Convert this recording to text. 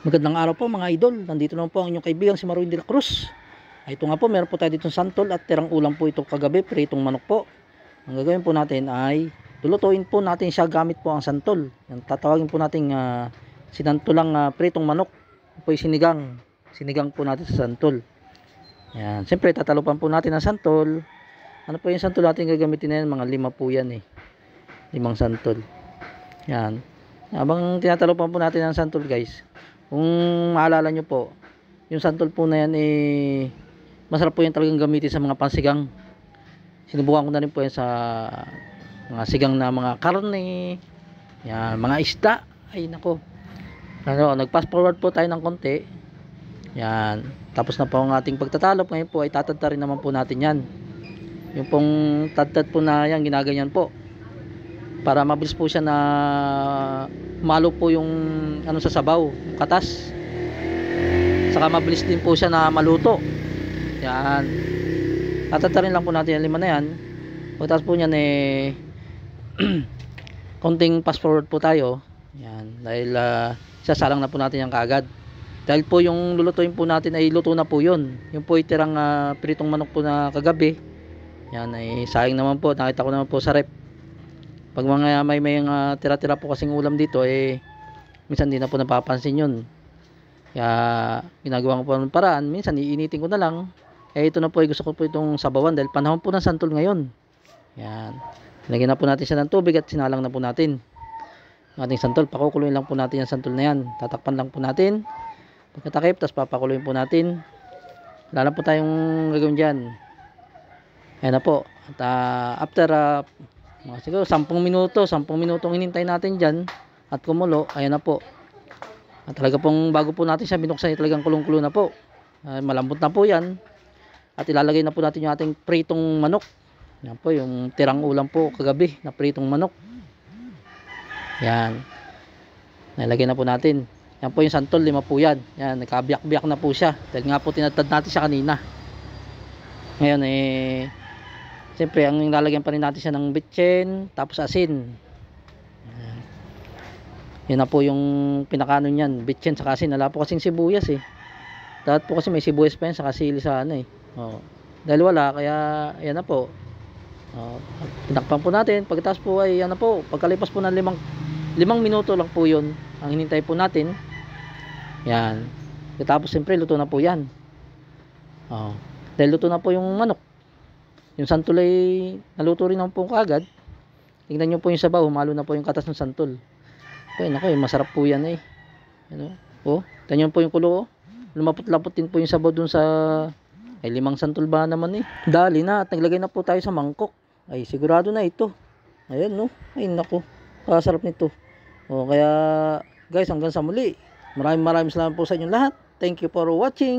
Magandang araw po mga idol. Nandito naman po ang inyong kaibigan si Marwin de la Cruz. Ito nga po, meron po tayo ditong santol at tirang ulam po ito kagabi, pritong manok po. Ang gagawin po natin ay lulutuin po natin siya gamit po ang santol. Yung tatawagin po natin sinantolang pritong manok. Ito po yung sinigang po natin sa santol. Yan. Siyempre tatalupan po natin ang santol. Ano po yung santol natin gagamitin na yan? Mga 5 po yan eh. 5 santol. Yan. Habang tinatalupan po natin ang santol guys, kung maalala nyo po, yung santol po na yan masarap po yan talagang gamitin sa mga pansigang. Sinubukan ko na rin po yan sa mga sigang na mga karne, yan, mga isda. Ay nako, nag-fast forward po tayo ng konti. Yan, tapos na po ang ating pagtatalop. Ngayon po ay tatadta rin naman po natin yan. Yung pong tadtad po na yan, ginaganyan po para mabilis po siya na malo po yung sa sabaw, yung katas. Saka mabilis din po siya na maluto. Yan. Tatatarin lang po natin yung 5 na yan. Pagkatapos po niyan konting fast forward po tayo. Yan. Dahil sasalang na po natin yan kaagad. Dahil po yung lulutuin po natin ay luto na po yun. Yung po itirang pritong manok po na kagabi. Yan ay sayang naman po. Nakita ko naman po sa rep. Pag mga may tira-tira po kasing ulam dito minsan di na po napapansin yun. Kaya ginagawa ko po ng paraan, minsan iinitin ko na lang. Ito na po gusto ko po itong sabawan dahil panahon po ng santol ngayon. Yan. Lagyan na po natin siya ng tubig at sinalang na po natin ang ating santol. Pakukuluin lang po natin yung santol na yan. Tatakpan lang po natin. Pagkatakip, tapos papakuluin po natin. Wala na po tayong gagawin dyan. Ayan na po. At after siguro 10 minutong hinintay natin dyan at kumulo, ayan na po. At talaga pong bago po natin siya binuksan, talagang kulong-kulo na po. Malambot na po yan. At ilalagay na po natin yung ating pritong manok. Yan po yung tirang ulam po kagabi na pritong manok. Yan. Nilagay na po natin. Yan po yung santol, 5 po yan. Yan, nagkabiyak-biyak na po siya. Dahil nga po tinatad natin siya kanina. Ngayon siyempre, ang lalagyan pa rin natin siya ng bitchin, tapos asin. Yan na po yung pinakaano niyan, bitchin sa asin. Wala po kasing sibuyas Dapat po kasi may sibuyas pa yan sa sili sa dahil wala, kaya yan na po. Pinakpan po natin. Pagkatapos po ay yan na po. Pagkalipas po ng 5 minuto lang po yun ang hinintay po natin. Yan. Pagkatapos siyempre luto na po yan. Dahil luto na po yung manok. Yung santol ay naluto rin naman po kaagad. Tingnan nyo po yung sabaw, humalo na po yung katas ng santol. Nako, masarap po yan tingnan nyo po yung kulo. Lumapot-lapot din po yung sabaw dun sa 5 santol ba naman Dali na at naglagay na po tayo sa mangkok. Ay sigurado na ito. Ayan ay nako, kasarap nito. Kaya guys, hanggang sa muli. Maraming salamat po sa inyong lahat. Thank you for watching.